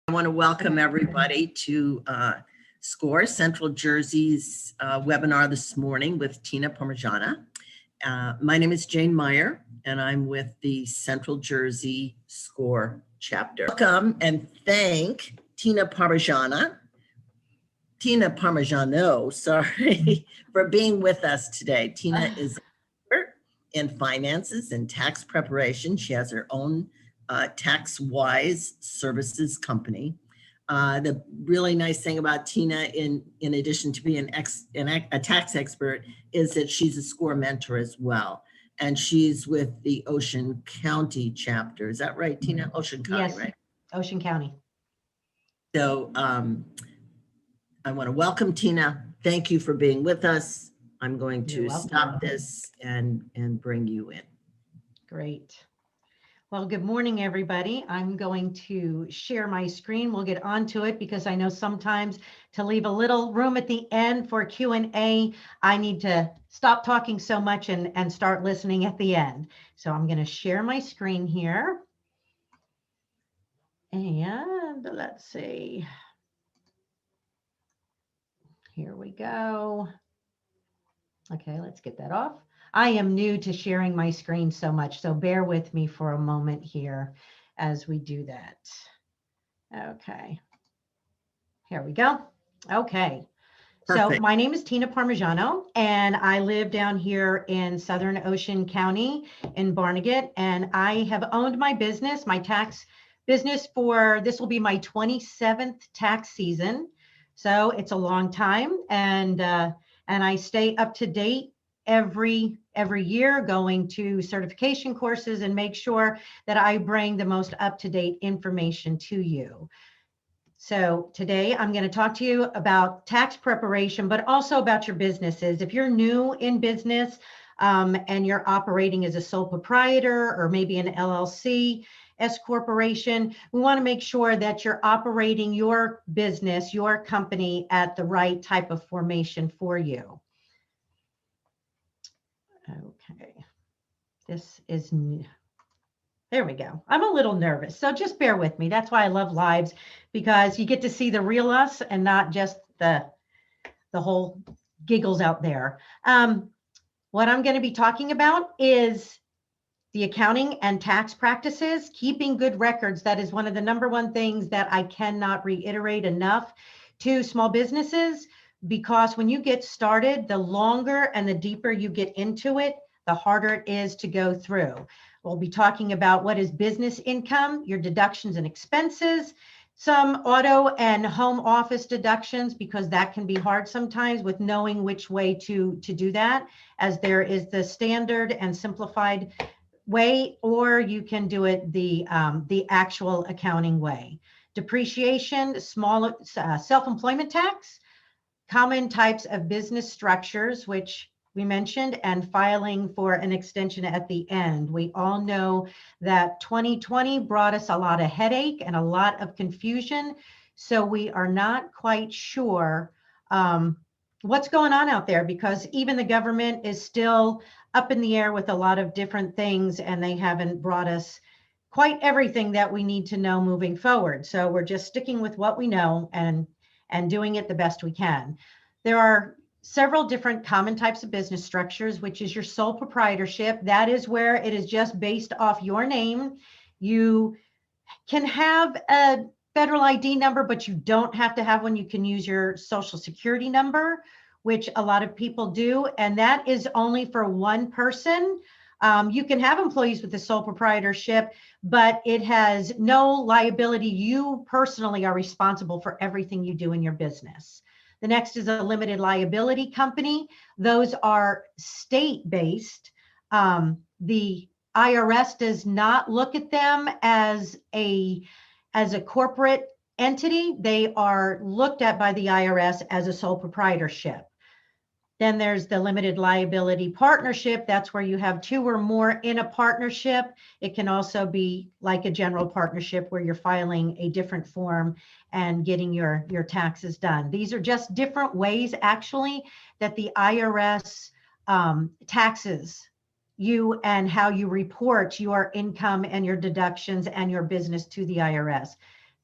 I want to welcome everybody to SCORE, Central Jersey's webinar this morning with Tina Parmigiana. My name is Jane Meyer, and I'm with the Central Jersey SCORE chapter. Welcome and thank Tina Parmigiano, sorry, for being with us today. Tina is an expert in finances and tax preparation. She has her own tax-wise services company. The really nice thing about Tina, in addition to being a tax expert, is that she's a SCORE mentor as well. And she's with the Ocean County chapter. Is that right, Tina? Ocean County, yes, right? Ocean County. So I want to welcome Tina. Thank you for being with us. I'm going to stop this and bring you in. Great. Well, good morning, everybody. I'm going to share my screen. We'll get onto it because I know sometimes to leave a little room at the end for Q&A, I need to stop talking so much and start listening at the end. So I'm going to share my screen here. And let's see. Here we go. Okay, let's get that off. I am new to sharing my screen so much, so bear with me for a moment here as we do that. Okay, here we go. Okay, Perfect. So my name is Tina Parmigiano, and I live down here in Southern Ocean County in Barnegat, and I have owned my business, my tax business this will be my 27th tax season. So it's a long time, and I stay up to date every year, going to certification courses and make sure that I bring the most up-to-date information to you. So today I'm going to talk to you about tax preparation, but also about your businesses. If you're new in business and you're operating as a sole proprietor or maybe an LLC, S corporation, we want to make sure that you're operating your business, your company at the right type of formation for you. Okay, this is new. There we go. I'm a little nervous, so just bear with me. That's why I love lives, because you get to see the real us and not just the whole giggles out there. What I'm going to be talking about is the accounting and tax practices, keeping good records. That is one of the #1 things that I cannot reiterate enough to small businesses, because when you get started, the longer and the deeper you get into it, the harder it is to go through. We'll be talking about what is business income, your deductions and expenses, some auto and home office deductions, because that can be hard sometimes with knowing which way to do that, as there is the standard and simplified way, or you can do it the actual accounting way. Depreciation, small self-employment tax, common types of business structures, which we mentioned, and filing for an extension at the end. We all know that 2020 brought us a lot of headache and a lot of confusion. So we are not quite sure what's going on out there, because even the government is still up in the air with a lot of different things, and they haven't brought us quite everything that we need to know moving forward. So we're just sticking with what we know and doing it the best we can. There are several different common types of business structures, which is your sole proprietorship. That is where it is just based off your name. You can have a federal ID number, but you don't have to have one. You can use your social security number, which a lot of people do, and that is only for one person. You can have employees with a sole proprietorship, but it has no liability. You personally are responsible for everything you do in your business. The next is a limited liability company. Those are state-based. The IRS does not look at them as a corporate entity. They are looked at by the IRS as a sole proprietorship. Then there's the limited liability partnership. That's where you have 2 or more in a partnership. It can also be like a general partnership where you're filing a different form and getting your taxes done. These are just different ways, actually, that the IRS taxes you and how you report your income and your deductions and your business to the IRS.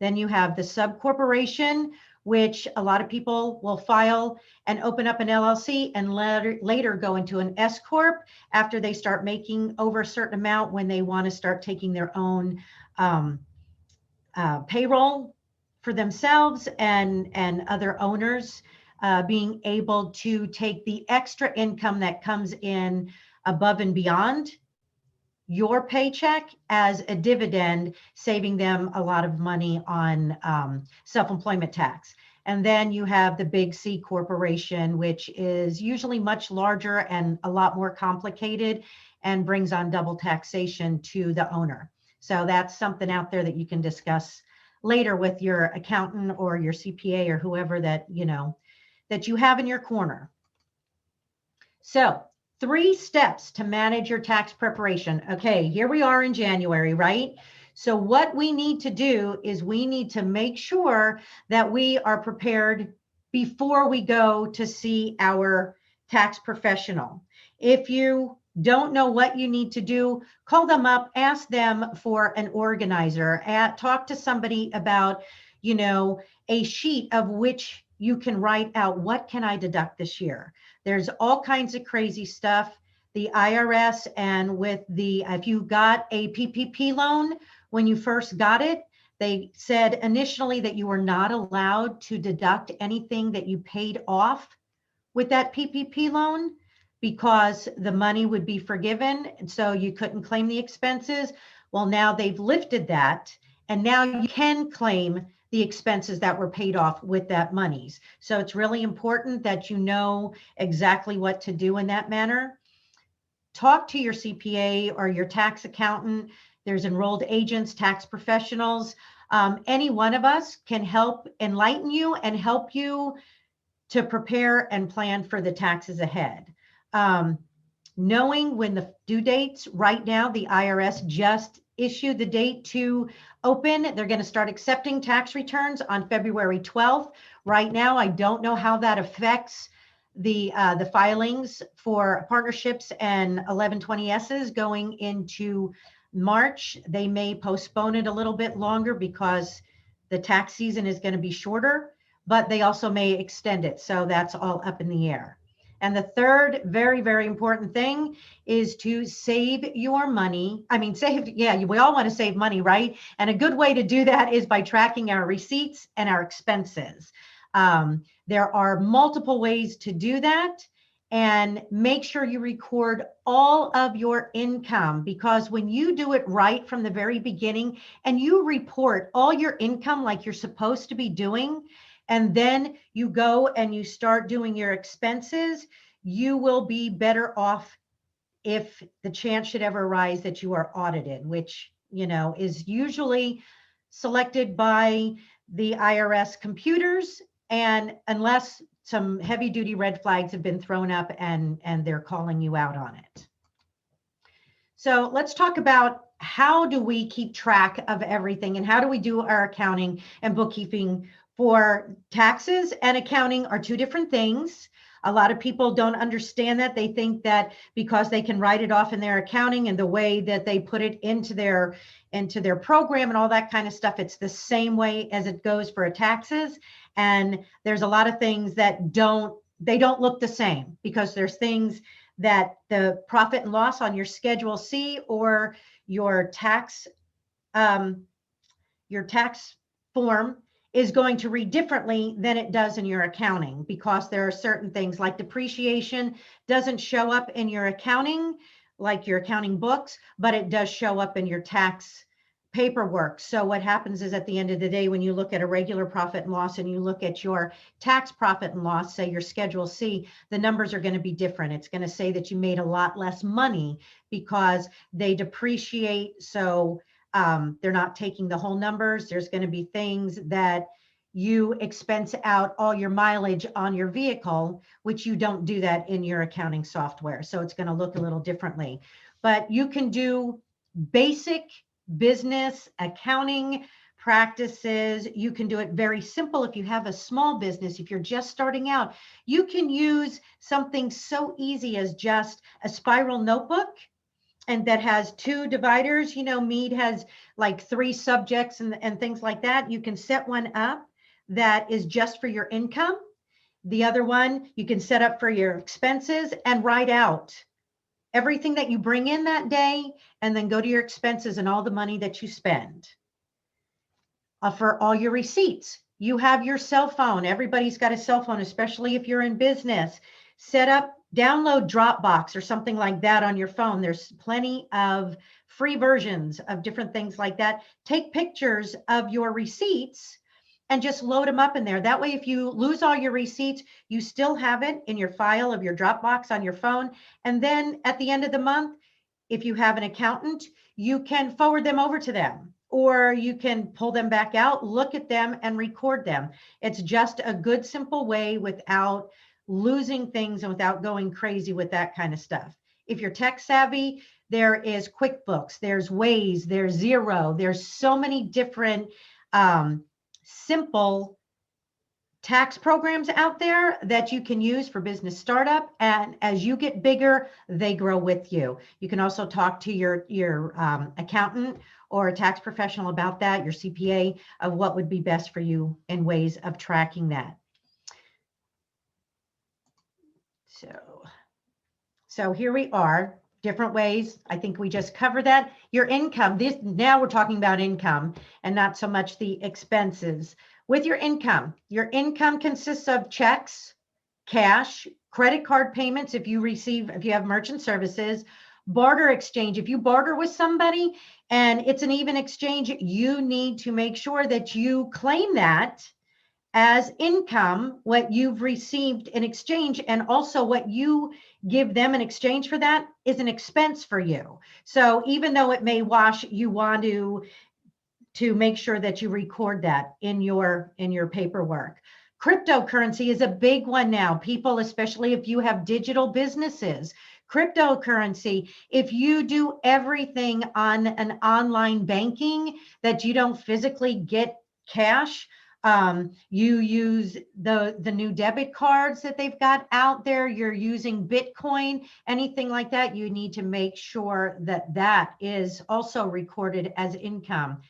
Then you have the sub corporation, which a lot of people will file and open up an LLC and later go into an S corp after they start making over a certain amount, when they want to start taking their own payroll for themselves and other owners, being able to take the extra income that comes in above and beyond your paycheck as a dividend, saving them a lot of money on self-employment tax. And then you have the big C corporation, which is usually much larger and a lot more complicated and brings on double taxation to the owner. So that's something out there that you can discuss later with your accountant or your CPA or whoever that, you know, that you have in your corner. So 3 steps to manage your tax preparation. Okay, here we are in January, right? So what we need to do is we need to make sure that we are prepared before we go to see our tax professional. If you don't know what you need to do, call them up, ask them for an organizer, talk to somebody about, you know, a sheet of which you can write out, what can I deduct this year? There's all kinds of crazy stuff. The IRS, and with the, if you got a PPP loan, when you first got it, they said initially that you were not allowed to deduct anything that you paid off with that PPP loan, because the money would be forgiven. And so you couldn't claim the expenses. Well, now they've lifted that, and now you can claim the expenses that were paid off with that monies. So it's really important that you know exactly what to do in that manner. Talk to your CPA or your tax accountant. There's enrolled agents, tax professionals. Any one of us can help enlighten you and help you to prepare and plan for the taxes ahead. Knowing when the due dates, right now, the IRS just issued the date to open. They're going to start accepting tax returns on February 12th. Right now, I don't know how that affects the filings for partnerships and 1120Ss going into March. They may postpone it a little bit longer because the tax season is going to be shorter, but they also may extend it. So that's all up in the air. And the third very, very important thing is to save your money. I mean, we all want to save money, right? And a good way to do that is by tracking our receipts and our expenses. There are multiple ways to do that. And make sure you record all of your income, because when you do it right from the very beginning and you report all your income like you're supposed to be doing, and then you go and you start doing your expenses, you will be better off if the chance should ever arise that you are audited, which, you know, is usually selected by the IRS computers, and unless some heavy duty red flags have been thrown up and they're calling you out on it. So let's talk about how do we keep track of everything, and how do we do our accounting and bookkeeping. For taxes and accounting are 2 different things. A lot of people don't understand that. They think that because they can write it off in their accounting and the way that they put it into their program and all that kind of stuff, it's the same way as it goes for taxes. And there's a lot of things that don't look the same, because there's things that the profit and loss on your Schedule C or your tax form is going to read differently than it does in your accounting, because there are certain things like depreciation doesn't show up in your accounting, like your accounting books, but it does show up in your tax paperwork. So what happens is, at the end of the day, when you look at a regular profit and loss and you look at your tax profit and loss, say your Schedule C, the numbers are going to be different. It's going to say that you made a lot less money because they depreciate. So they're not taking the whole numbers. There's going to be things that you expense out all your mileage on your vehicle, which you don't do that in your accounting software. So it's going to look a little differently. But you can do basic business accounting practices. You can do it very simple if you have a small business. If you're just starting out, you can use something so easy as just a spiral notebook and that has 2 dividers. You know, Mead has like 3 subjects and things like that. You can set one up that is just for your income. The other one you can set up for your expenses and write out everything that you bring in that day, and then go to your expenses and all the money that you spend. For all your receipts, you have your cell phone. Everybody's got a cell phone, especially if you're in business. Set up, download Dropbox or something like that on your phone. There's plenty of free versions of different things like that. Take pictures of your receipts and just load them up in there. That way, if you lose all your receipts, you still have it in your file of your Dropbox on your phone. And then at the end of the month, if you have an accountant, you can forward them over to them, or you can pull them back out, look at them, and record them. It's just a good, simple way without losing things and without going crazy with that kind of stuff. If you're tech savvy, there is QuickBooks, there's Waze, there's Xero, there's so many different simple tax programs out there that you can use for business startup. And as you get bigger, they grow with you. You can also talk to your accountant or a tax professional about that, your CPA, of what would be best for you in ways of tracking that. So here we are, different ways. I think we just covered that. Your income, now we're talking about income and not so much the expenses. With your income consists of checks, cash, credit card payments if you have merchant services, barter exchange. If you barter with somebody and it's an even exchange, you need to make sure that you claim that as income, what you've received in exchange, and also what you give them in exchange for that is an expense for you. So even though it may wash, you want to make sure that you record that in your paperwork. Cryptocurrency is a big one now. People, especially if you have digital businesses, cryptocurrency, if you do everything on an online banking that you don't physically get cash, you use the new debit cards that they've got out there, you're using Bitcoin, anything like that, you need to make sure that that is also recorded as income.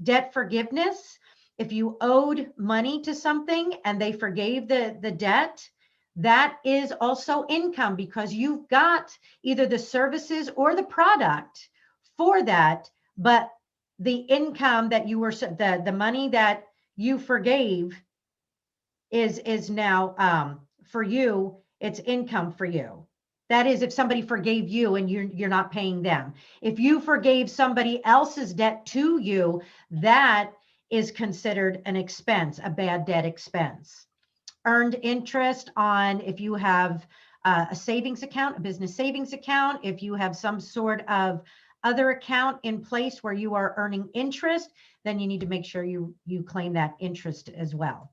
Debt forgiveness, if you owed money to something and they forgave the debt, that is also income because you've got either the services or the product for that, but the income that you were, the money that you forgave is now for you, it's income for you. That is, if somebody forgave you and you're not paying them. If you forgave somebody else's debt to you, that is considered an expense, a bad debt expense. Earned interest on, if you have a savings account, a business savings account, if you have some sort of other account in place where you are earning interest, then you need to make sure you claim that interest as well.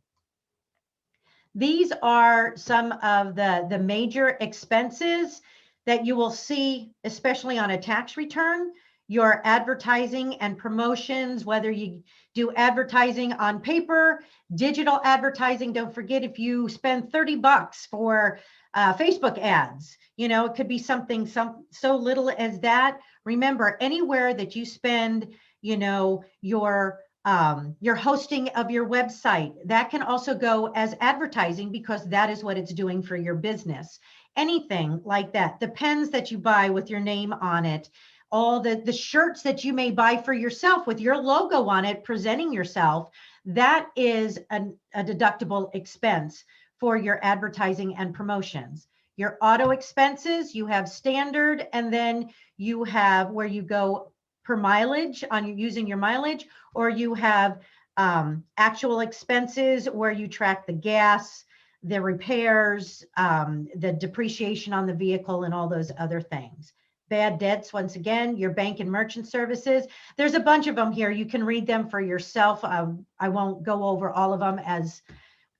These are some of the major expenses that you will see, especially on a tax return. Your advertising and promotions, whether you do advertising on paper, digital advertising. Don't forget, if you spend $30 for Facebook ads, you know, it could be something so little as that. Remember, anywhere that you spend, you know, your hosting of your website, that can also go as advertising because that is what it's doing for your business. Anything like that, the pens that you buy with your name on it, all the shirts that you may buy for yourself with your logo on it, presenting yourself, that is a deductible expense for your advertising and promotions. Your auto expenses, you have standard, and then you have where you go per mileage on using your mileage, or you have actual expenses where you track the gas, the repairs, the depreciation on the vehicle, and all those other things. Bad debts, once again, your bank and merchant services. There's a bunch of them here. You can read them for yourself. I won't go over all of them as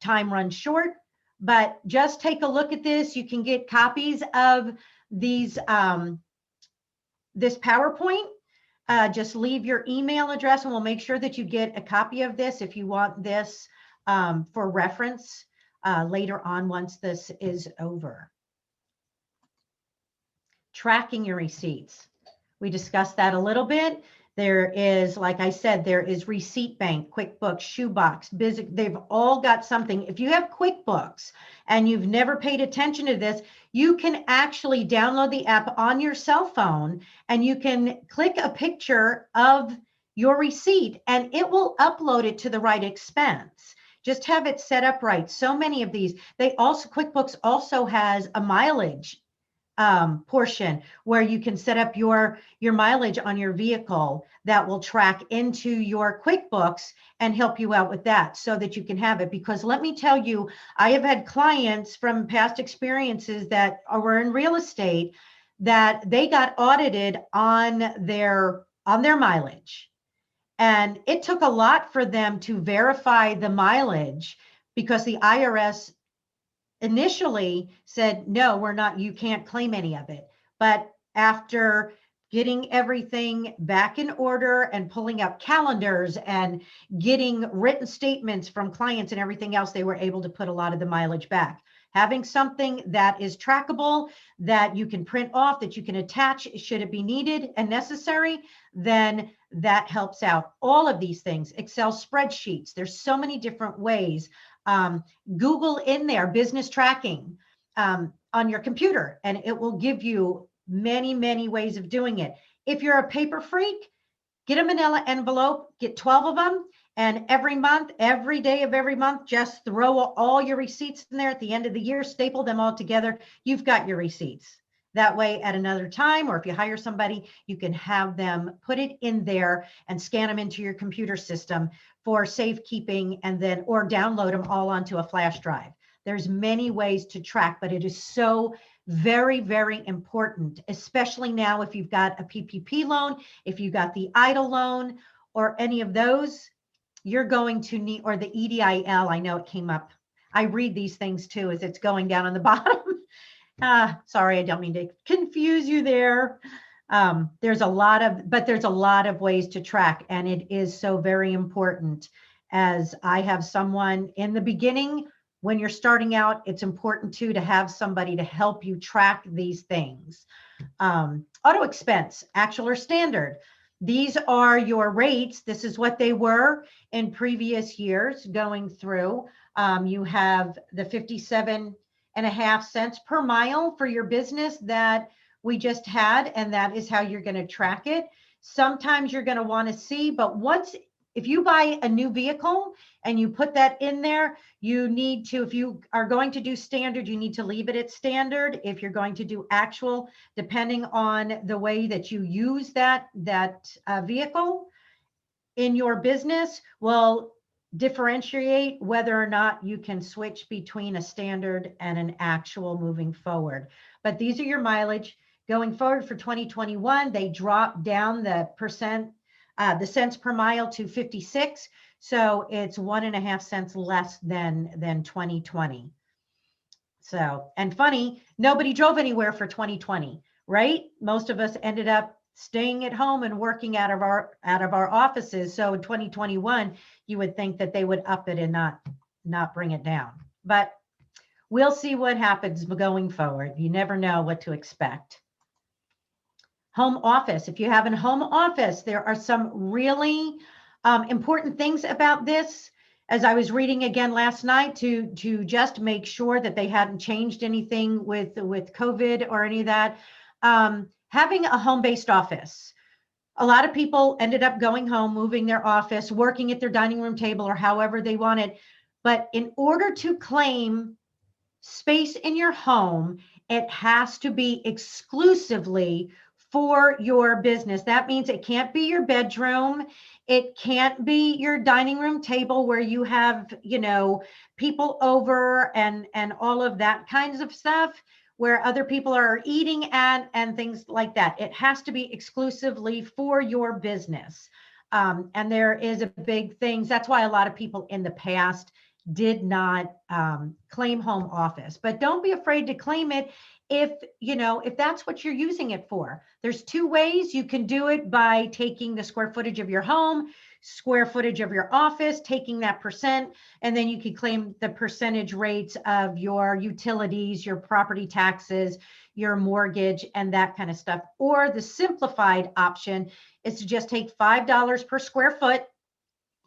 time runs short, but just take a look at this. You can get copies of these, this PowerPoint. Just leave your email address and we'll make sure that you get a copy of this if you want this for reference later on once this is over. Tracking your receipts. We discussed that a little bit. There is, like I said, there is Receipt Bank, QuickBooks, Shoebox, they've all got something. If you have QuickBooks and you've never paid attention to this, you can actually download the app on your cell phone and you can click a picture of your receipt and it will upload it to the right expense. Just have it set up right. So many of these, QuickBooks also has a mileage portion where you can set up your mileage on your vehicle that will track into your QuickBooks and help you out with that so that you can have it. Because let me tell you, I have had clients from past experiences that were in real estate that they got audited on their mileage. And it took a lot for them to verify the mileage because the IRS initially said, no, we're not, you can't claim any of it. But after getting everything back in order and pulling up calendars and getting written statements from clients and everything else, they were able to put a lot of the mileage back. Having something that is trackable, that you can print off, that you can attach, should it be needed and necessary, then that helps out. All of these things, Excel spreadsheets, there's so many different ways. Google in there business tracking on your computer, and it will give you many, many ways of doing it. If you're a paper freak, get a manila envelope, get 12 of them, and every month, every day of every month, just throw all your receipts in there at the end of the year, staple them all together. You've got your receipts. That way, at another time, or if you hire somebody, you can have them put it in there and scan them into your computer system for safekeeping, and then, or download them all onto a flash drive. There's many ways to track, but it is so very, very important, especially now if you've got a PPP loan, if you got the EIDL loan or any of those, you're going to need, or the EDIL, I know it came up. I read these things too as it's going down on the bottom. Sorry, I don't mean to confuse you there. There's a lot of ways to track, and it is so very important. As I have someone in the beginning, when you're starting out, it's important too to have somebody to help you track these things. Auto expense, actual or standard. These are your rates. This is what they were in previous years going through. You have the 57.5 cents per mile for your business that we just had, and that is how you're going to track it. Sometimes you're going to want to see, but if you buy a new vehicle and you put that in there, you need to, if you are going to do standard, you need to leave it at standard. If you're going to do actual, depending on the way that you use that vehicle in your business, will differentiate whether or not you can switch between a standard and an actual moving forward. But these are your mileage. Going forward for 2021, they dropped down the cents per mile to 56. So it's 1.5 cents less than 2020. So, and funny, nobody drove anywhere for 2020, right? Most of us ended up staying at home and working out of our offices. So in 2021, you would think that they would up it and not bring it down. But we'll see what happens going forward. You never know what to expect. Home office. If you have a home office, there are some really important things about this. As I was reading again last night to just make sure that they hadn't changed anything with COVID or any of that. Having a home-based office. A lot of people ended up going home, moving their office, working at their dining room table or however they wanted. But in order to claim space in your home, it has to be exclusively for your business. That means it can't be your bedroom. It can't be your dining room table where you have, people over and all of that kinds of stuff where other people are eating at and things like that. It has to be exclusively for your business. And there is a big thing. That's why a lot of people in the past did not claim home office, but don't be afraid to claim it if that's what you're using it for. There's two ways you can do it: by taking the square footage of your home, square footage of your office, taking that percent, and then you can claim the percentage rates of your utilities, your property taxes, your mortgage and that kind of stuff. Or the simplified option is to just take $5 per square foot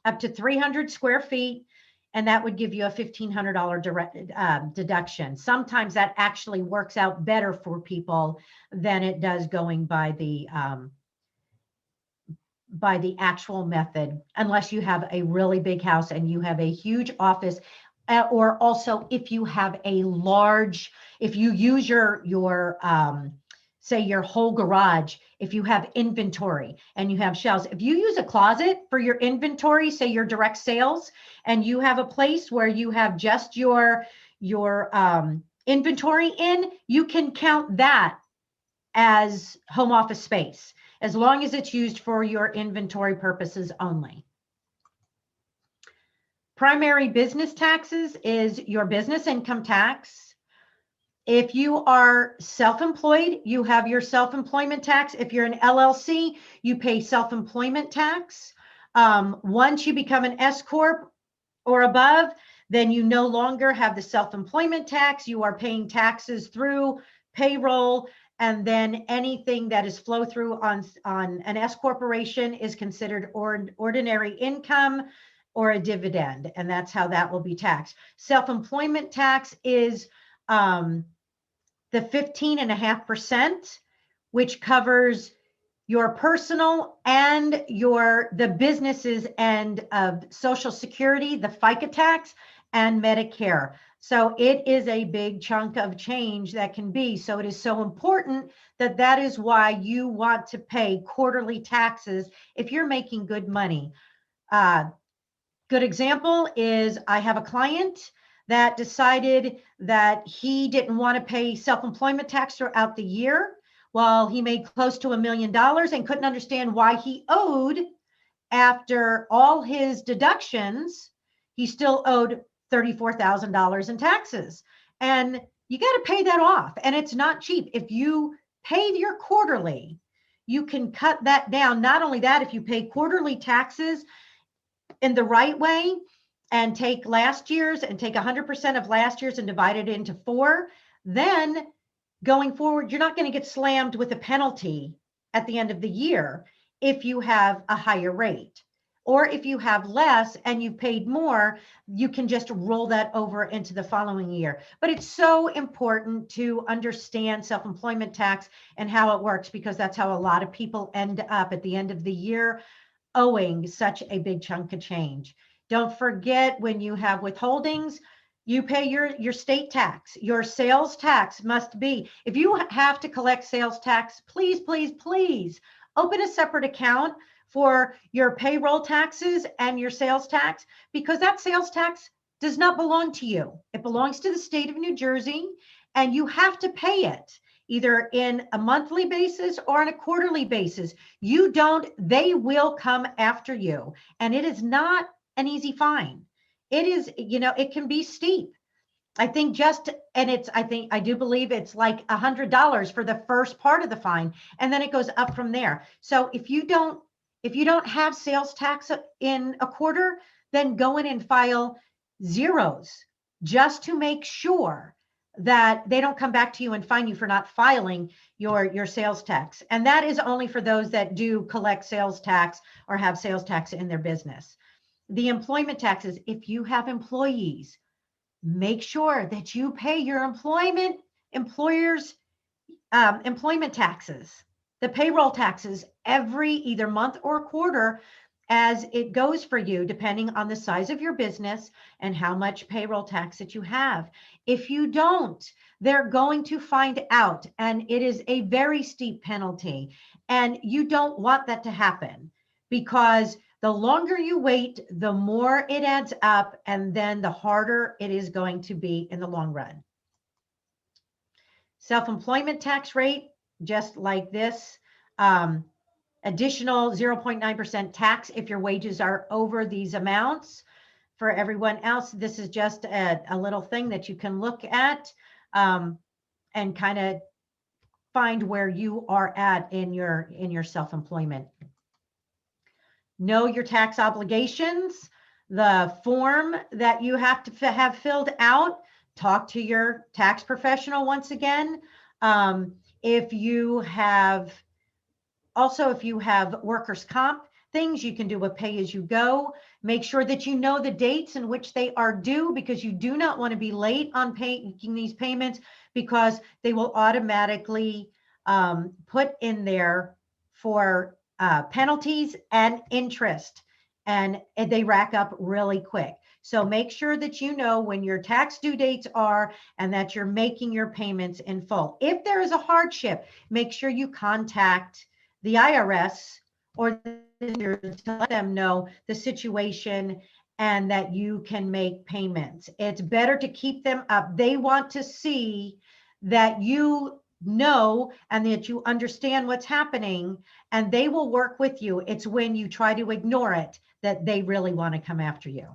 up to 300 square feet, and that would give you a $1,500 direct deduction. Sometimes that actually works out better for people than it does going by the actual method, unless you have a really big house and you have a huge office, or also if you have a large, if you use your say your whole garage, if you have inventory and you have shelves, if you use a closet for your inventory, say your direct sales, and you have a place where you have just your inventory in, you can count that as home office space, as long as it's used for your inventory purposes only. Primary business taxes is your business income tax. If you are self-employed, you have your self-employment tax. If you're an LLC, you pay self-employment tax. Once you become an S Corp or above, then you no longer have the self-employment tax. You are paying taxes through payroll, and then anything that is flow through on an S corporation is considered ordinary income or a dividend, and that's how that will be taxed. Self-employment tax is the 15.5%, which covers your personal and the businesses and of Social Security, the FICA tax, and Medicare. So it is a big chunk of change that can be. So it is so important that is why you want to pay quarterly taxes if you're making good money. Good example is I have a client that decided that he didn't want to pay self-employment tax throughout the year. Well, he made close to $1 million and couldn't understand why he owed, after all his deductions, he still owed $34,000 in taxes. And you got to pay that off. And it's not cheap. If you pay your quarterly, you can cut that down. Not only that, if you pay quarterly taxes in the right way and take last year's and take 100% of last year's and divide it into 4, then going forward, you're not going to get slammed with a penalty at the end of the year if you have a higher rate. Or if you have less and you've paid more, you can just roll that over into the following year. But it's so important to understand self-employment tax and how it works, because that's how a lot of people end up at the end of the year owing such a big chunk of change. Don't forget, when you have withholdings, you pay your state tax. Your sales tax must be, if you have to collect sales tax, please, please, please open a separate account for your payroll taxes and your sales tax, because that sales tax does not belong to you. It belongs to the state of New Jersey, and you have to pay it either in a monthly basis or on a quarterly basis. You don't, they will come after you. And it is not an easy fine. It is, it can be steep. I think I do believe it's like $100 for the first part of the fine, and then it goes up from there. So if you don't have sales tax in a quarter, then go in and file zeros just to make sure that they don't come back to you and fine you for not filing your sales tax. And that is only for those that do collect sales tax or have sales tax in their business. The employment taxes, if you have employees, make sure that you pay your employer's employment taxes, the payroll taxes, every either month or quarter as it goes for you, depending on the size of your business and how much payroll tax that you have. If you don't, they're going to find out, and it is a very steep penalty. And you don't want that to happen, because the longer you wait, the more it adds up, and then the harder it is going to be in the long run. Self-employment tax rate, just like this, additional 0.9% tax if your wages are over these amounts. For everyone else, this is just a little thing that you can look at and kind of find where you are at in your self-employment. Know your tax obligations, the form that you have to have filled out. Talk to your tax professional once again. If you have workers' comp things, you can do a pay as you go. Make sure that you know the dates in which they are due, because you do not want to be late on making these payments, because they will automatically put in there for penalties and interest, and they rack up really quick. So make sure that you know when your tax due dates are and that you're making your payments in full. If there is a hardship, make sure you contact the IRS or to let them know the situation and that you can make payments. It's better to keep them up. They want to see that you know and that you understand what's happening, and they will work with you. It's when you try to ignore it that they really want to come after you.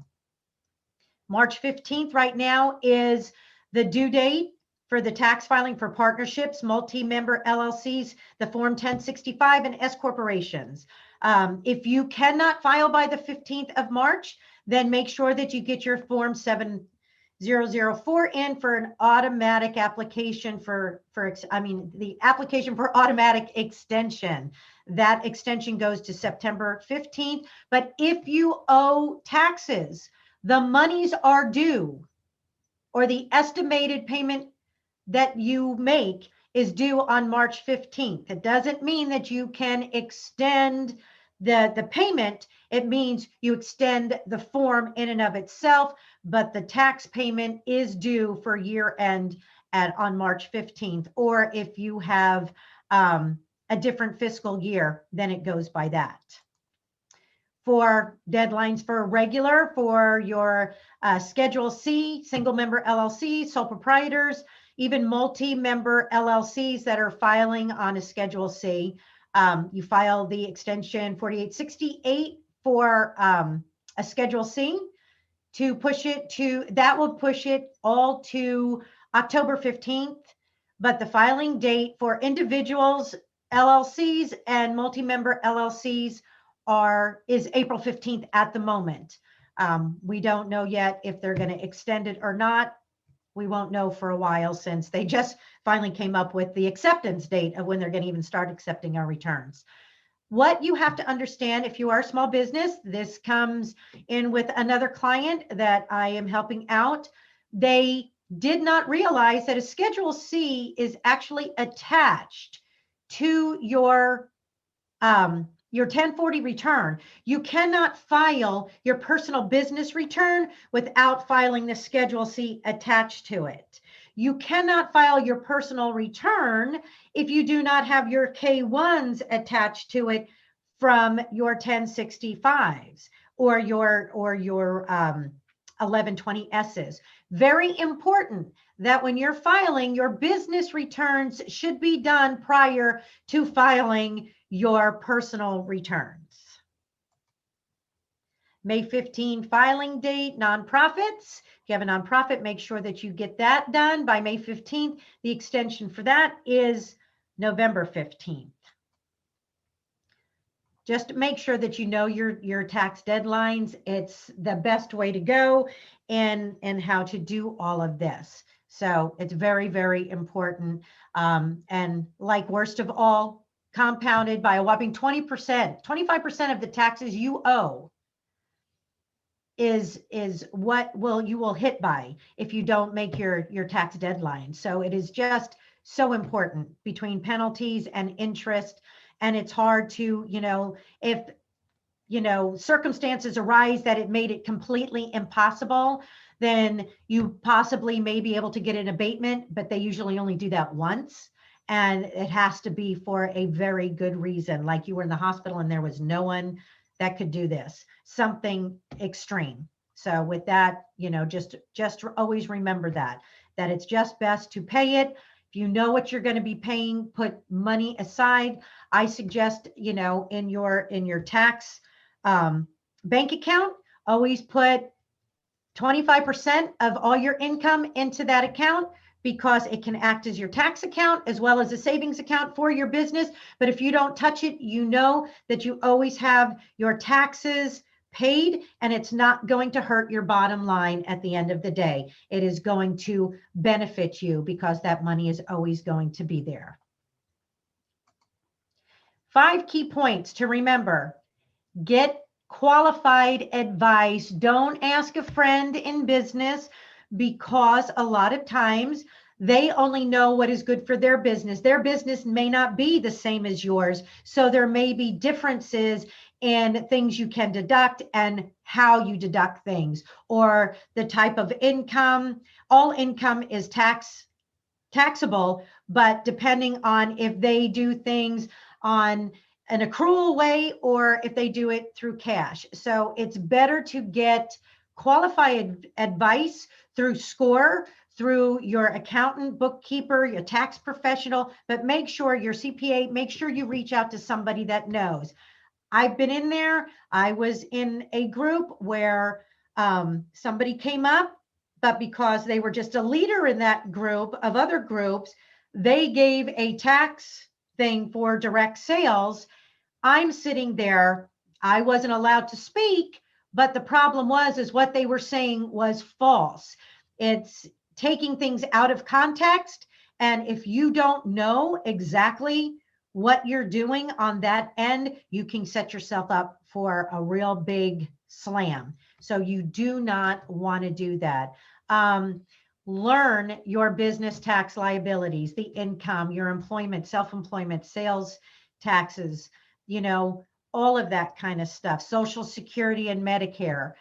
March 15th right now is the due date for the tax filing for partnerships, multi-member LLCs, the Form 1065, and S corporations. If you cannot file by the 15th of March, then make sure that you get your Form 7004 in for an automatic application the application for automatic extension. That extension goes to September 15th. But if you owe taxes, the monies are due, or the estimated payment that you make is due on March 15th. It doesn't mean that you can extend the payment. It means you extend the form in and of itself, but the tax payment is due for year end on March 15th. Or if you have a different fiscal year, then it goes by that. For deadlines for your Schedule C, single member LLC, sole proprietors, even multi-member LLCs that are filing on a Schedule C, you file the extension 4868 for a Schedule C that will push it all to October 15th. But the filing date for individuals, LLCs, and multi-member LLCs is April 15th at the moment. We don't know yet if they're going to extend it or not. We won't know for a while, since they just finally came up with the acceptance date of when they're going to even start accepting our returns. What you have to understand, if you are a small business, this comes in with another client that I am helping out. They did not realize that a Schedule C is actually attached to your 1040 return. You cannot file your personal business return without filing the Schedule C attached to it. You cannot file your personal return if you do not have your K1s attached to it from your 1065s or your 1120Ss. Very important that when you're filing, your business returns should be done prior to filing your personal returns. May 15 filing date, nonprofits. If you have a nonprofit, make sure that you get that done by May 15th. The extension for that is November 15th. Just make sure that you know your tax deadlines. It's the best way to go and how to do all of this. So it's very, very important. And like worst of all, compounded by a whopping 20%, 25% of the taxes you owe is what you will hit by if you don't make your tax deadline. So it is just so important between penalties and interest. And it's hard to, if, circumstances arise that it made it completely impossible, then you possibly may be able to get an abatement, but they usually only do that once. And it has to be for a very good reason, like you were in the hospital and there was no one that could do this, something extreme. So with that, just always remember that it's just best to pay it. If you know what you're going to be paying, put money aside. I suggest, in your tax bank account, always put 25% of all your income into that account, because it can act as your tax account as well as a savings account for your business. But if you don't touch it, you know that you always have your taxes paid, and it's not going to hurt your bottom line at the end of the day. It is going to benefit you because that money is always going to be there. 5 key points to remember. Get qualified advice. Don't ask a friend in business, because a lot of times they only know what is good for their business. Their business may not be the same as yours. So there may be differences in things you can deduct and how you deduct things, or the type of income. All income is taxable, but depending on if they do things on an accrual way or if they do it through cash. So it's better to get qualified advice through SCORE, through your accountant, bookkeeper, your tax professional, but make sure your CPA, make sure you reach out to somebody that knows. I've been in there. I was in a group where somebody came up, but because they were just a leader in that group of other groups, they gave a tax thing for direct sales. I'm sitting there. I wasn't allowed to speak, but the problem is what they were saying was false. It's taking things out of context. And if you don't know exactly what you're doing on that end, you can set yourself up for a real big slam. So you do not want to do that. Learn your business tax liabilities, the income, your employment, self-employment, sales taxes, all of that kind of stuff, Social Security and Medicare.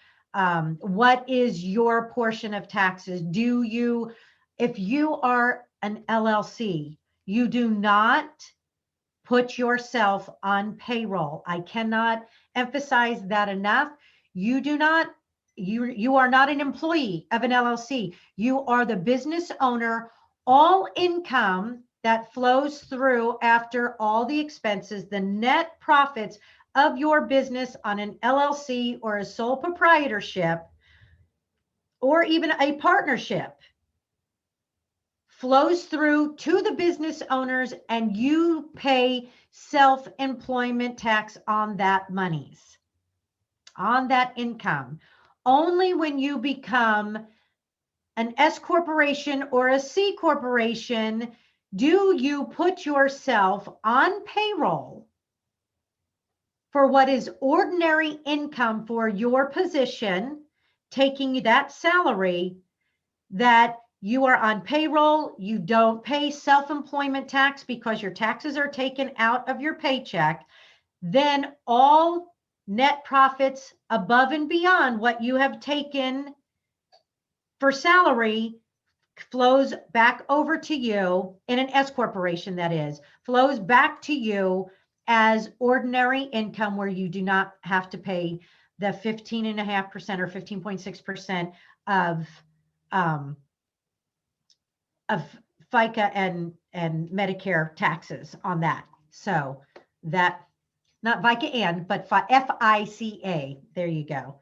What is your portion of taxes? If you are an LLC, you do not put yourself on payroll. I cannot emphasize that enough. You are not an employee of an LLC. You are the business owner. All income that flows through after all the expenses, the net profits of your business on an LLC or a sole proprietorship, or even a partnership, flows through to the business owners, and you pay self-employment tax on that monies, on that income. Only when you become an S corporation or a C corporation do you put yourself on payroll for what is ordinary income for your position, taking that salary, that you are on payroll. You don't pay self-employment tax because your taxes are taken out of your paycheck. Then all net profits above and beyond what you have taken for salary flows back over to you in an S corporation, that is, flows back to you as ordinary income, where you do not have to pay the 15.5% or 15.6% of FICA and Medicare taxes on that. So that, not FICA but FICA. There you go.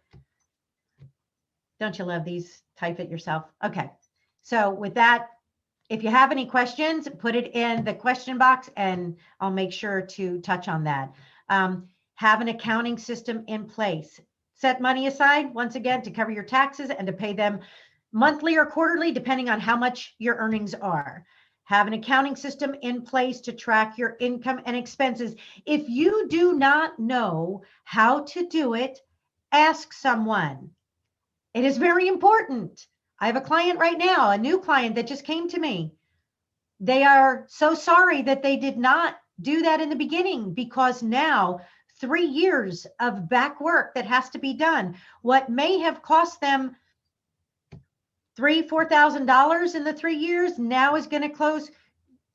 Don't you love these? Type it yourself. Okay. So with that, if you have any questions, put it in the question box and I'll make sure to touch on that. Have an accounting system in place. Set money aside, once again, to cover your taxes and to pay them monthly or quarterly, depending on how much your earnings are. Have an accounting system in place to track your income and expenses. If you do not know how to do it, ask someone. It is very important. I have a client right now, a new client that just came to me. They are so sorry that they did not do that in the beginning, because now 3 years of back work that has to be done. What may have cost them $3,000-$4,000 in the 3 years now is going to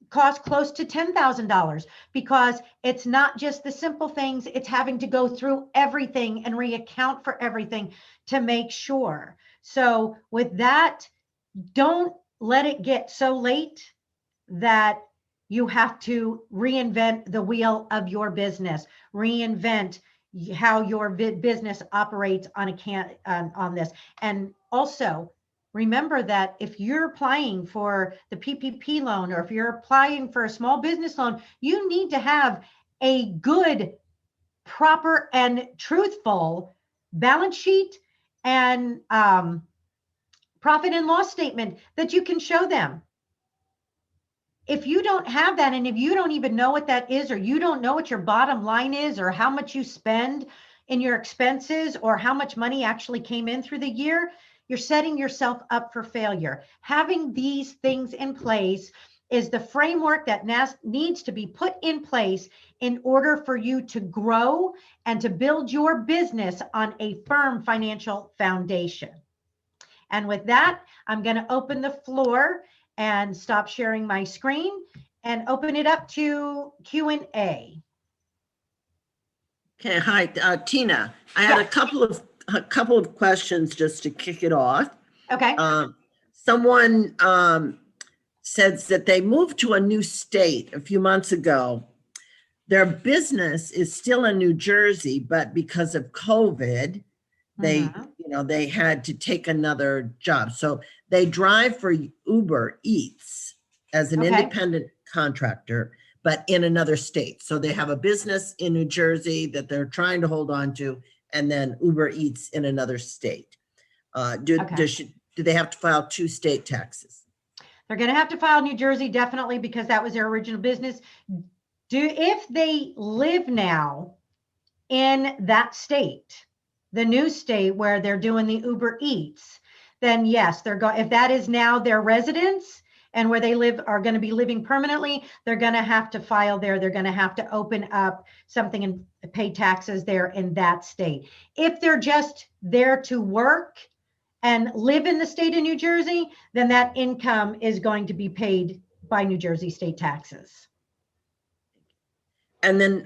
cost close to $10,000, because it's not just the simple things. It's having to go through everything and reaccount for everything to make sure. So with that, don't let it get so late that you have to reinvent the wheel of your business, reinvent how your business operates on this. And also remember that if you're applying for the PPP loan, or if you're applying for a small business loan, you need to have a good, proper, and truthful balance sheet and profit and loss statement that you can show them. If you don't have that, and if you don't even know what that is, or you don't know what your bottom line is, or how much you spend in your expenses, or how much money actually came in through the year, you're setting yourself up for failure. Having these things in place is the framework that needs to be put in place in order for you to grow and to build your business on a firm financial foundation. And with that, I'm going to open the floor and stop sharing my screen and open it up to Q&A. Okay, hi, Tina. I had a couple of questions just to kick it off. Okay. Someone says that they moved to a new state a few months ago. Their business is still in New Jersey, but because of COVID, they had to take another job. So they drive for Uber Eats as an independent contractor, but in another state. So they have a business in New Jersey that they're trying to hold on to, and then Uber Eats in another state. Do they have to file 2 state taxes? They're going to have to file New Jersey, definitely, because that was their original business. If they live now in that state, the new state where they're doing the Uber Eats, then yes, if that is now their residence and where they live are going to be living permanently, they're going to have to file there. They're going to have to open up something and pay taxes there in that state. If they're just there to work and live in the state of New Jersey, then that income is going to be paid by New Jersey state taxes. And then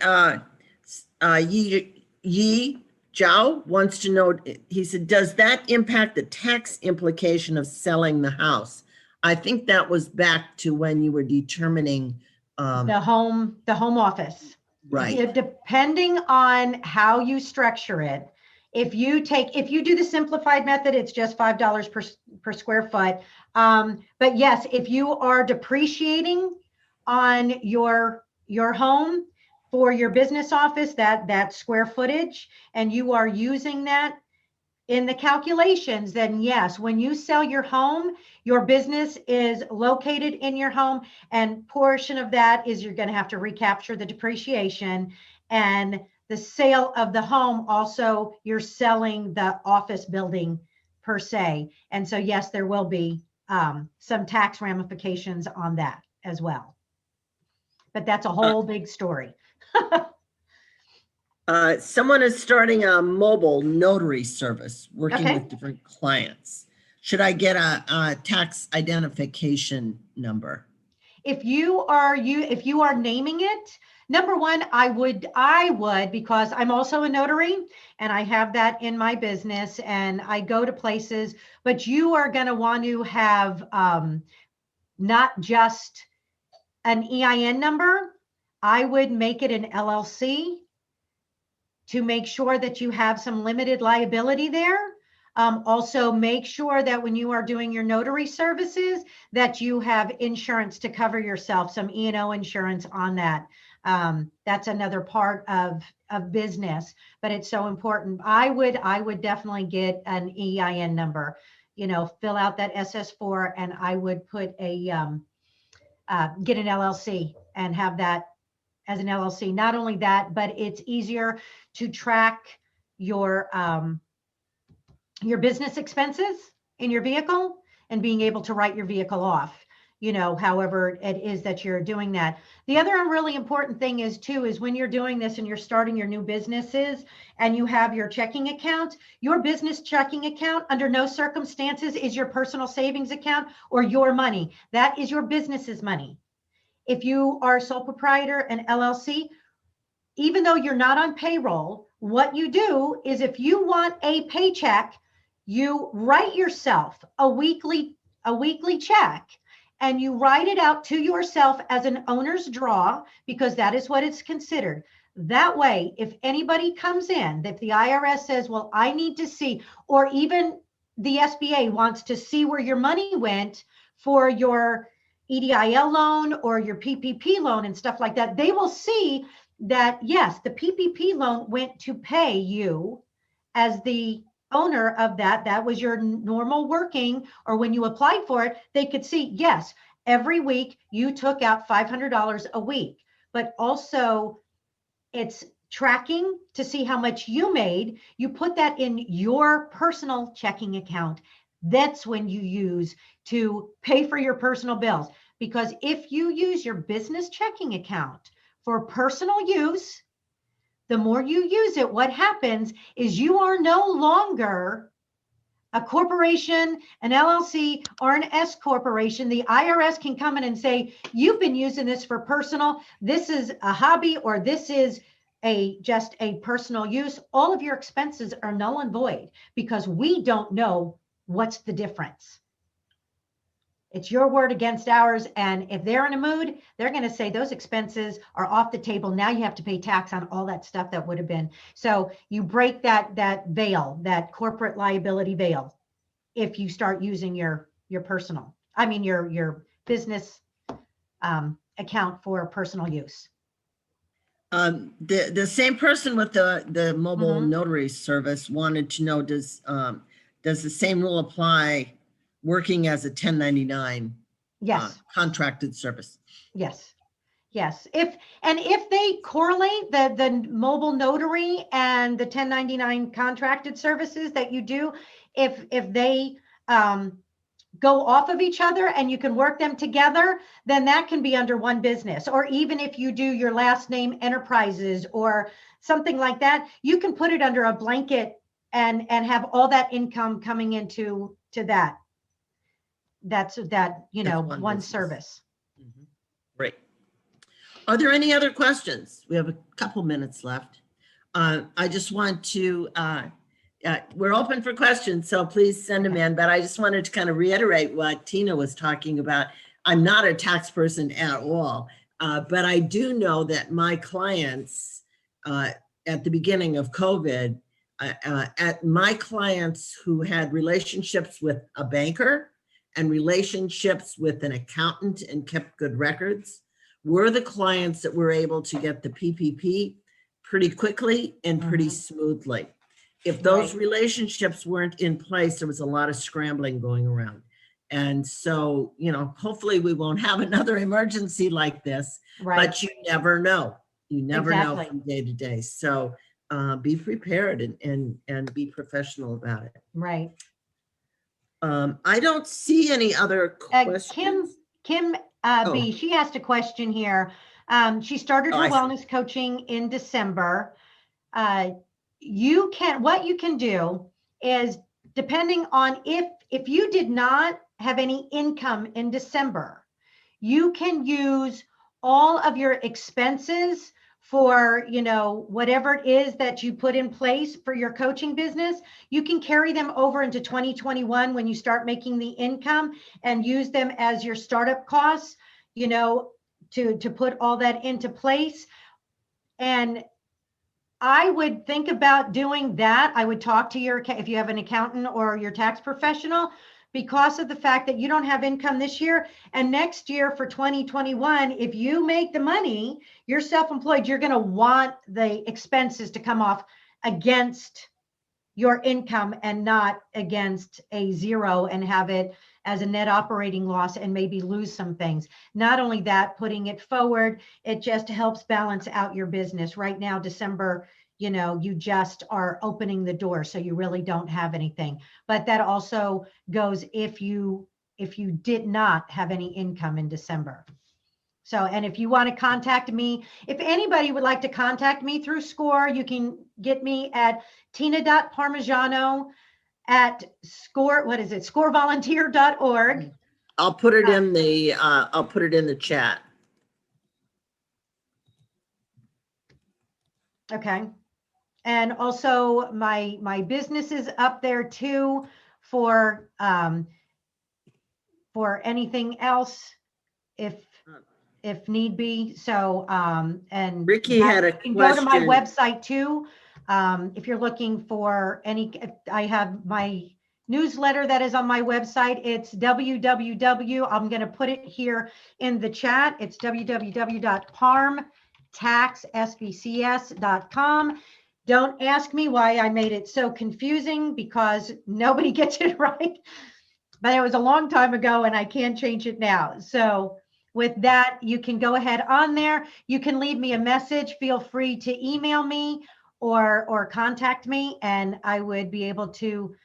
Yi Zhao wants to know, he said, does that impact the tax implication of selling the house? I think that was back to when you were determining the home office. Right. Depending on how you structure it, if you do the simplified method, it's just $5 per square foot. But yes, if you are depreciating on your home for your business office, that square footage, and you are using that in the calculations, then yes, when you sell your home, your business is located in your home, and portion of that is you're going to have to recapture the depreciation, and the sale of the home also you're selling the office building per se. And so yes, there will be some tax ramifications on that as well. But that's a whole big story. Someone is starting a mobile notary service working with different clients. Should I get a tax identification number? If you are naming it, number one, I would, because I'm also a notary and I have that in my business and I go to places, but you are going to want to have not just an EIN number. I would make it an LLC to make sure that you have some limited liability there. Also make sure that when you are doing your notary services, that you have insurance to cover yourself, some E&O insurance on that. That's another part of business, but it's so important. I would definitely get an EIN number, fill out that SS4, and I would put get an LLC and have that as an LLC. Not only that, but it's easier to track your business expenses in your vehicle and being able to write your vehicle off, however it is that you're doing that. The other really important thing is when you're doing this and you're starting your new businesses and you have your checking account, your business checking account under no circumstances is your personal savings account or your money. That is your business's money. If you are a sole proprietor and LLC, even though you're not on payroll, what you do is if you want a paycheck, you write yourself a weekly check and you write it out to yourself as an owner's draw, because that is what it's considered. That way, if anybody comes in, if the IRS says, well, I need to see, or even the SBA wants to see where your money went for your EDIL loan or your PPP loan and stuff like that, they will see that, yes, the PPP loan went to pay you as the owner of that, that was your normal working, or when you applied for it, they could see, yes, every week you took out $500 a week, but also it's tracking to see how much you made. You put that in your personal checking account. That's when you use to pay for your personal bills. Because if you use your business checking account for personal use, the more you use it, what happens is you are no longer a corporation, an LLC, or an S corporation. The IRS can come in and say, you've been using this for personal, this is a hobby, or this is just a personal use. All of your expenses are null and void because we don't know what's the difference. It's your word against ours. And if they're in a mood, they're going to say those expenses are off the table. Now you have to pay tax on all that stuff that would have been. So you break that veil, that corporate liability veil, if you start using your personal, your business account for personal use. The same person with the mobile notary service wanted to know, does the same rule apply working as a 1099 contracted service? Yes. If they correlate the mobile notary and the 1099 contracted services that you do, if they go off of each other and you can work them together, then that can be under one business. Or even if you do your last name enterprises or something like that, you can put it under a blanket and have all that income coming into that. That's one service. Great. Are there any other questions? We have a couple minutes left. I just want to, we're open for questions, so please send them in, but I just wanted to kind of reiterate what Tina was talking about. I'm not a tax person at all, but I do know that my clients at the beginning of COVID, at my clients who had relationships with a banker and relationships with an accountant and kept good records, were the clients that were able to get the PPP pretty quickly and pretty smoothly. If those relationships weren't in place, there was a lot of scrambling going around. And so, hopefully we won't have another emergency like this, but you never know. You never know from day to day. So be prepared and be professional about it. Right. I don't see any other questions. Kim B, she asked a question here. She started her wellness coaching in December. What you can do is, depending on if you did not have any income in December, you can use all of your expenses for, whatever it is that you put in place for your coaching business. You can carry them over into 2021 when you start making the income and use them as your startup costs, to put all that into place. And I would think about doing that. I would talk to if you have an accountant or your tax professional, because of the fact that you don't have income this year. And next year for 2021, if you make the money, you're self-employed, you're going to want the expenses to come off against your income and not against a zero and have it as a net operating loss and maybe lose some things. Not only that, putting it forward, it just helps balance out your business. Right now, December, you just are opening the door, so you really don't have anything. But that also goes if you did not have any income in December. So, and if you want to contact me, if anybody would like to contact me through SCORE, you can get me at tina.parmigiano@scorevolunteer.org. I'll put it in the chat. Okay. And also my business is up there too for anything else if need be. So and Ricky had a question. Go to my website too. If you're looking for I have my newsletter that is on my website. It's www. I'm going to put it here in the chat. It's www.parmtaxsbcs.com. Don't ask me why I made it so confusing, because nobody gets it right. But it was a long time ago and I can't change it now. So with that, you can go ahead on there. You can leave me a message. Feel free to email me or contact me, and I would be able to,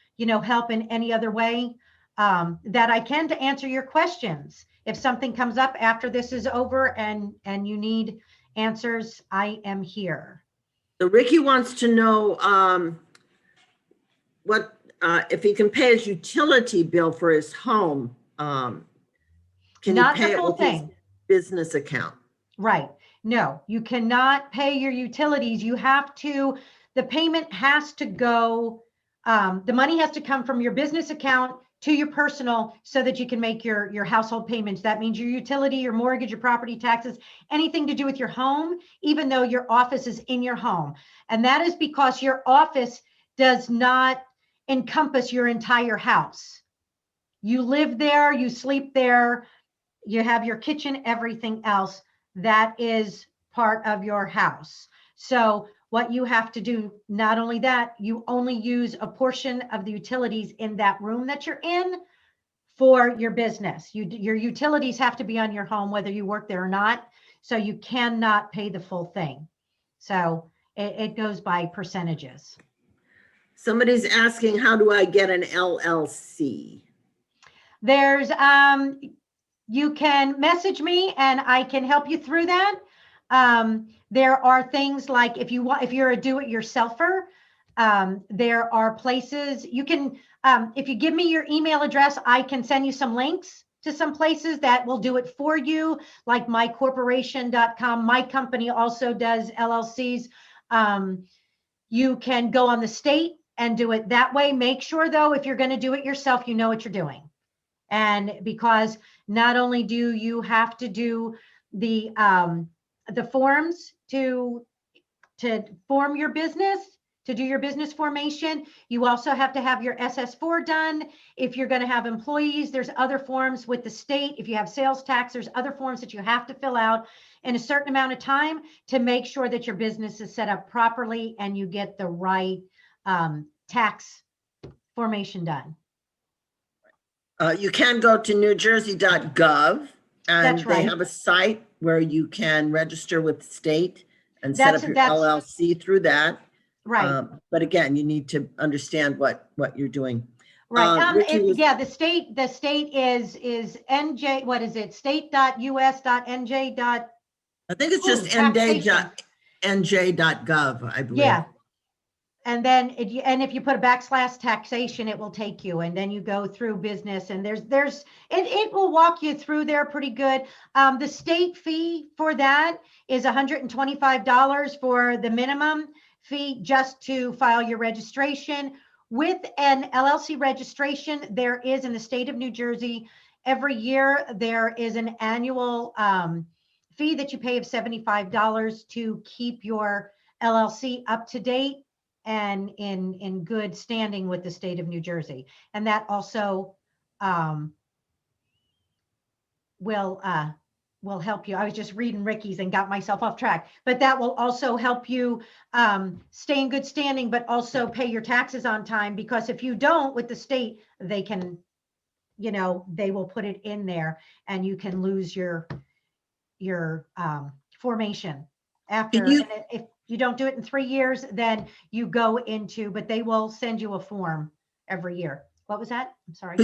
help in any other way that I can to answer your questions. If something comes up after this is over and you need answers, I am here. So Ricky wants to know what if he can pay his utility bill for his home. Can Not he the pay it full with his thing. business account? Right. No, you cannot pay your utilities. You have to, the payment has to go, the money has to come from your business account to your personal so that you can make your household payments. That means your utility, your mortgage, your property taxes, anything to do with your home, even though your office is in your home. And that is because your office does not encompass your entire house. You live there, you sleep there, you have your kitchen, everything else that is part of your house. So what you have to do, not only that, you only use a portion of the utilities in that room that you're in for your business. Your utilities have to be on your home, whether you work there or not. So you cannot pay the full thing. So it goes by percentages. Somebody's asking, how do I get an LLC? There's you can message me and I can help you through that. There are things like if you're a do-it-yourselfer, there are places you can, if you give me your email address, I can send you some links to some places that will do it for you, like mycorporation.com. My company also does LLCs. You can go on the state and do it that way. Make sure though, if you're going to do it yourself, you know what you're doing. And because not only do you have to do the forms to form your business, to do your business formation, you also have to have your SS4 done. If you're going to have employees, there's other forms with the state. If you have sales tax, there's other forms that you have to fill out in a certain amount of time to make sure that your business is set up properly and you get the right tax formation done. You can go to newjersey.gov and That's right. they have a site where you can register with the state and set That's- up your that's- LLC through that. Right. But again, you need to understand what you're doing. Right. Ricky was- Yeah, the state is NJ, what is it? State.us.nj. I think it's just taxation. nj.gov, I believe. Yeah. And then if you put a / taxation, it will take you, and then you go through business, and it will walk you through there pretty good. The state fee for that is $125 for the minimum fee just to file your registration. With an LLC registration, there is in the state of New Jersey, every year there is an annual fee that you pay of $75 to keep your LLC up to date and in good standing with the state of New Jersey. And that also will help you. I was just reading Ricky's and got myself off track, but that will also help you stay in good standing, but also pay your taxes on time, because if you don't with the state, they can, they will put it in there and you can lose your formation after. If you don't do it in 3 years, then you go into, but they will send you a form every year. What was that? I'm sorry.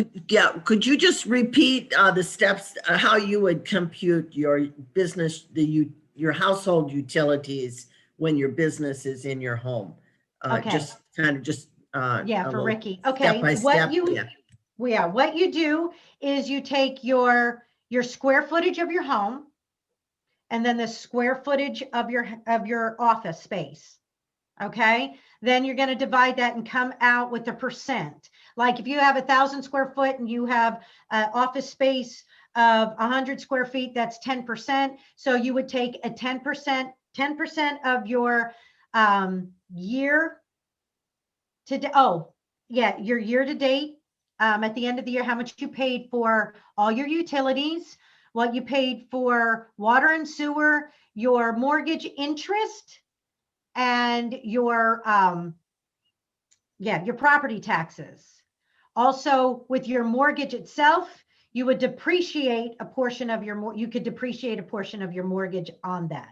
Could you just repeat the steps, how you would compute your business, your household utilities when your business is in your home? Okay. Just for Ricky. Okay. Step by step. What you do is you take your square footage of your home, and then the square footage of your office space. Okay. Then you're going to divide that and come out with the percent. Like if you have 1,000 square foot and you have office space of 100 square feet, that's 10%. So you would take a 10% of your year your year to date at the end of the year, how much you paid for all your utilities, what you paid for water and sewer, your mortgage interest, and your property taxes. Also, with your mortgage itself, you would depreciate a portion of you could depreciate a portion of your mortgage on that.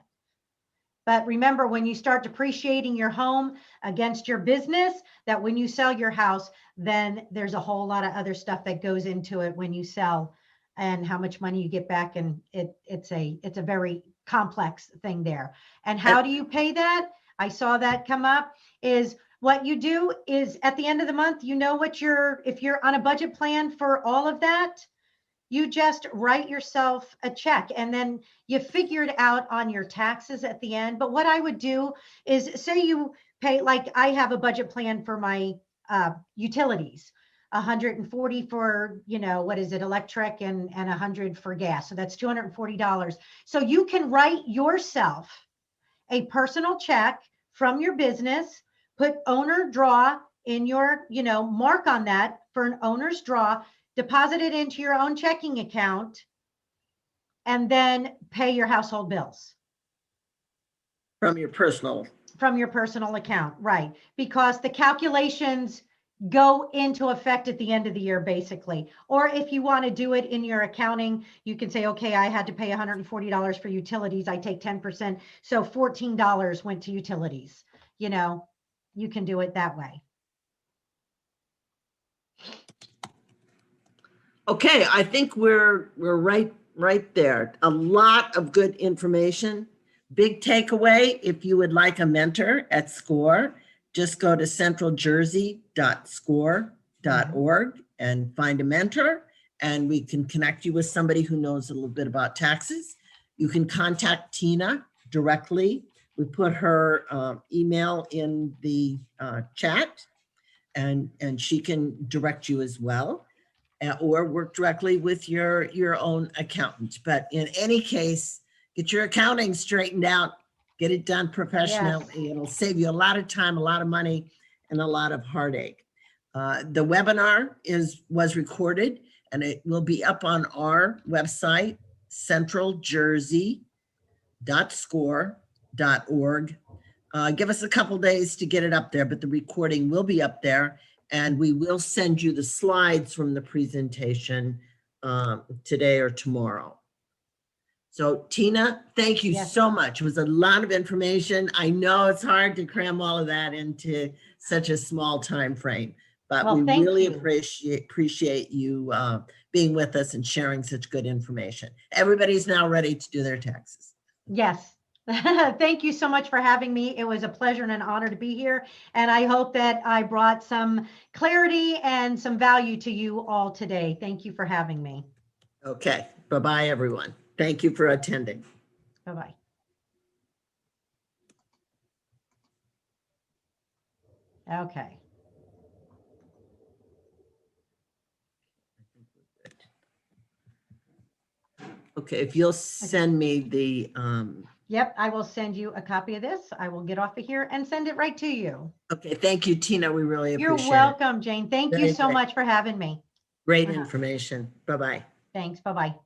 But remember, when you start depreciating your home against your business, that when you sell your house, then there's a whole lot of other stuff that goes into it when you sell and how much money you get back. And it's a very complex thing there. And how do you pay that? I saw that come up is what you do is at the end of the month, you know what if you're on a budget plan for all of that, you just write yourself a check and then you figure it out on your taxes at the end. But what I would do is say you pay, like I have a budget plan for my utilities, 140 for, what is it, electric and 100 for gas. So that's $240. So you can write yourself a personal check from your business, put owner draw in your, mark on that for an owner's draw, deposit it into your own checking account, and then pay your household bills. From your personal account, right? Because the calculations go into effect at the end of the year, basically. Or if you want to do it in your accounting, you can say, okay, I had to pay $140 for utilities. I take 10%. So $14 went to utilities. You can do it that way. Okay, I think we're right there. A lot of good information. Big takeaway, if you would like a mentor at SCORE, just go to centraljersey.score.org and find a mentor, and we can connect you with somebody who knows a little bit about taxes. You can contact Tina directly. We put her email in the chat, and she can direct you as well. Or work directly with your own accountant. But in any case, get your accounting straightened out, get it done professionally. Yes. It'll save you a lot of time, a lot of money, and a lot of heartache. The webinar was recorded, and it will be up on our website, centraljersey.score.org. Give us a couple days to get it up there, but the recording will be up there. And we will send you the slides from the presentation today or tomorrow. So Tina, thank you so much. It was a lot of information. I know it's hard to cram all of that into such a small time frame, but we really appreciate you being with us and sharing such good information. Everybody's now ready to do their taxes. Yes. Thank you so much for having me. It was a pleasure and an honor to be here. And I hope that I brought some clarity and some value to you all today. Thank you for having me. Okay. Bye-bye, everyone. Thank you for attending. Bye-bye. Okay. Okay, if you'll send me the Yep, I will send you a copy of this. I will get off of here and send it right to you. Okay, thank you, Tina. We really appreciate it. You're welcome, Jane. Thank you so much for having me. Great information. Bye-bye. Thanks. Bye-bye.